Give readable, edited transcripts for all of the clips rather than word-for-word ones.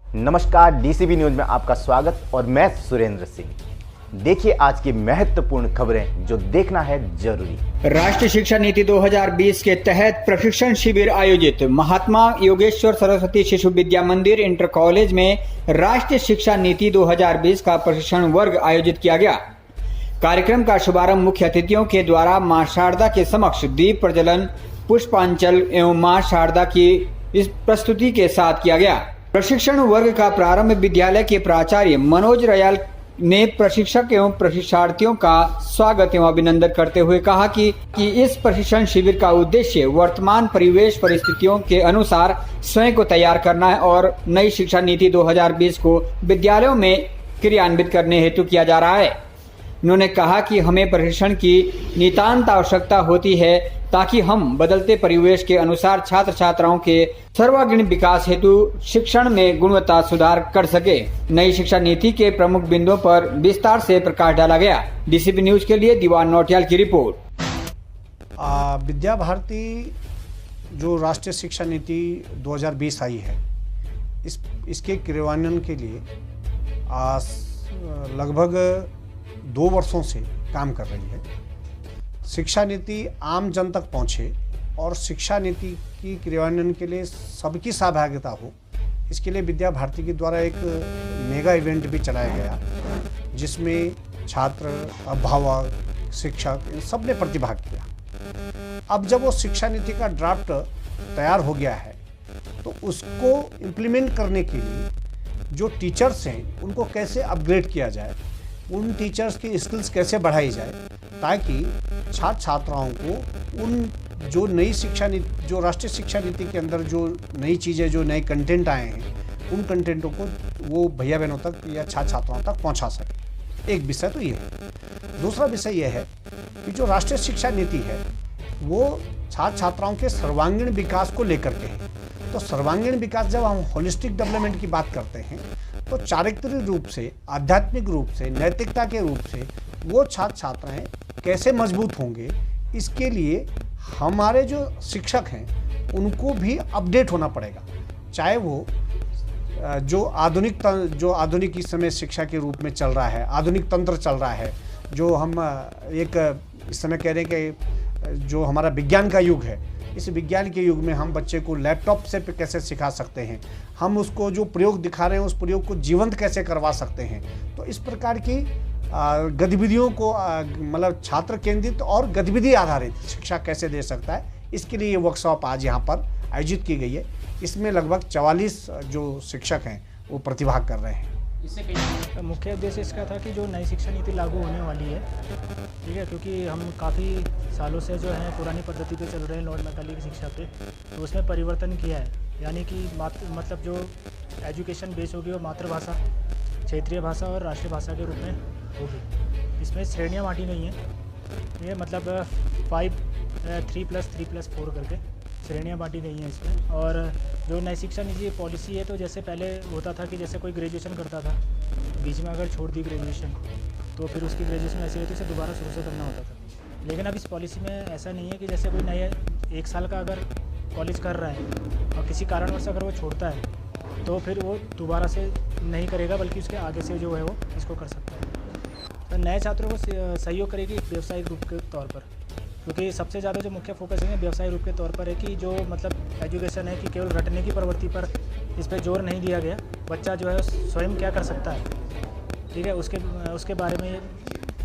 नमस्कार, DCB news में आपका स्वागत और मैं सुरेंद्र सिंह। देखिए आज की महत्वपूर्ण खबरें जो देखना है जरूरी। राष्ट्रीय शिक्षा नीति 2020 के तहत प्रशिक्षण शिविर आयोजित। महात्मा योगेश्वर सरस्वती शिशु विद्या मंदिर इंटर कॉलेज में राष्ट्रीय शिक्षा नीति 2020 का प्रशिक्षण वर्ग आयोजित किया गया। कार्यक्रम का शुभारंभ मुख्य अतिथियों के द्वारा मां शारदा के समक्ष दीप प्रज्वलन, पुष्पांजलि एवं मां शारदा की इस प्रस्तुति के साथ किया गया। प्रशिक्षण वर्ग का प्रारंभ विद्यालय के प्राचार्य मनोज रयाल ने प्रशिक्षक एवं प्रशिक्षार्थियों का स्वागत एवं अभिनंदन करते हुए कहा कि इस प्रशिक्षण शिविर का उद्देश्य वर्तमान परिवेश परिस्थितियों के अनुसार स्वयं को तैयार करना है और नई शिक्षा नीति 2020 को विद्यालयों में क्रियान्वित करने हेतु किया जा रहा है। उन्होंने कहा कि हमें प्रशिक्षण की नितांत आवश्यकता होती है ताकि हम बदलते परिवेश के अनुसार छात्र छात्राओं के सर्वांगीण विकास हेतु शिक्षण में गुणवत्ता सुधार कर सके। नई शिक्षा नीति के प्रमुख बिंदुओं पर विस्तार से प्रकाश डाला गया। डीसीबी न्यूज के लिए दीवान नौटियाल की रिपोर्ट। विद्या भारती जो राष्ट्रीय शिक्षा नीति 2020 आई है, इसके क्रियान्वयन के लिए लगभग 2 वर्षों से काम कर रही है। शिक्षा नीति आम जन तक पहुँचे और शिक्षा नीति की क्रियान्वयन के लिए सबकी सहभागिता हो, इसके लिए विद्या भारती के द्वारा एक मेगा इवेंट भी चलाया गया, जिसमें छात्र, अभिभावक, शिक्षक इन सब ने प्रतिभाग किया। अब जब वो शिक्षा नीति का ड्राफ्ट तैयार हो गया है तो उसको इम्प्लीमेंट करने के लिए जो टीचर्स हैं उनको कैसे अपग्रेड किया जाए, उन टीचर्स की स्किल्स कैसे बढ़ाई जाए, ताकि छात्र छात्राओं को उन जो नई शिक्षा नीति, जो राष्ट्रीय शिक्षा नीति के अंदर जो नई चीज़ें, जो नए कंटेंट आए हैं, उन कंटेंटों को वो भैया बहनों तक या छात्र छात्राओं तक पहुंचा सके। एक विषय तो ये है। दूसरा विषय ये है कि जो राष्ट्रीय शिक्षा नीति है वो छात्र छात्राओं के सर्वांगीण विकास को लेकर के है। तो सर्वांगीण विकास, जब हम होलिस्टिक डेवलपमेंट की बात करते हैं तो चारित्रिक रूप से, आध्यात्मिक रूप से, नैतिकता के रूप से वो छात्र छात्राएं कैसे मजबूत होंगे, इसके लिए हमारे जो शिक्षक हैं उनको भी अपडेट होना पड़ेगा। चाहे वो जो आधुनिक इस समय शिक्षा के रूप में चल रहा है, आधुनिक तंत्र चल रहा है, जो हम एक इस समय कह रहे हैं कि जो हमारा विज्ञान का युग है, इस विज्ञान के युग में हम बच्चे को लैपटॉप से कैसे सिखा सकते हैं, हम उसको जो प्रयोग दिखा रहे हैं उस प्रयोग को जीवंत कैसे करवा सकते हैं। तो इस प्रकार की गतिविधियों को मतलब छात्र केंद्रित और गतिविधि आधारित शिक्षा कैसे दे सकता है, इसके लिए ये वर्कशॉप आज यहाँ पर आयोजित की गई है। इसमें लगभग 44 जो शिक्षक हैं वो प्रतिभाग कर रहे हैं। इससे मुख्य उद्देश्य इसका था कि जो नई शिक्षा नीति लागू होने वाली है, ठीक है, क्योंकि हम काफ़ी सालों से जो है पुरानी पद्धति पे चल रहे हैं लॉर्ड मैकाले की शिक्षा पे, तो उसमें परिवर्तन किया है। यानी कि मतलब जो एजुकेशन बेस होगी वो मातृभाषा, क्षेत्रीय भाषा और राष्ट्रीय भाषा के रूप में होगी। इसमें श्रेणियाँ बांटी गई हैं, ये मतलब 3+3+4 करके श्रेणियाँ बांटी गई हैं इसमें। और जो नई शिक्षा नीति पॉलिसी है, तो जैसे पहले होता था कि जैसे कोई ग्रेजुएशन करता था, बीच में अगर छोड़ दी ग्रेजुएशन तो फिर उसकी ग्रेजुएशन ऐसी रहती है, उसे दोबारा शुरू से करना होता था। लेकिन अब इस पॉलिसी में ऐसा नहीं है कि जैसे कोई नया 1 साल का अगर कॉलेज कर रहा है और किसी कारणवश अगर वो छोड़ता है तो फिर वो दोबारा से नहीं करेगा, बल्कि उसके आगे से जो है वो इसको कर सकता है। तो नए छात्रों को सहयोग करेगी व्यावसायिक रूप के तौर पर, क्योंकि सबसे ज़्यादा जो मुख्य फोकस है व्यवसाय रूप के तौर पर है कि जो मतलब एजुकेशन है कि केवल रटने की प्रवृत्ति पर इस पर जोर नहीं दिया गया। बच्चा जो है स्वयं क्या कर सकता है, ठीक है, उसके बारे में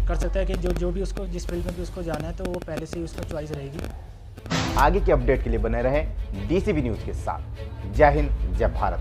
कर सकता है कि जो भी उसको जिस फील्ड में भी उसको जाना है तो वो पहले से ही उसका चॉइस रहेगी। आगे के अपडेट के लिए बने रहें डीसीबी न्यूज के साथ। जय हिंद, जय भारत।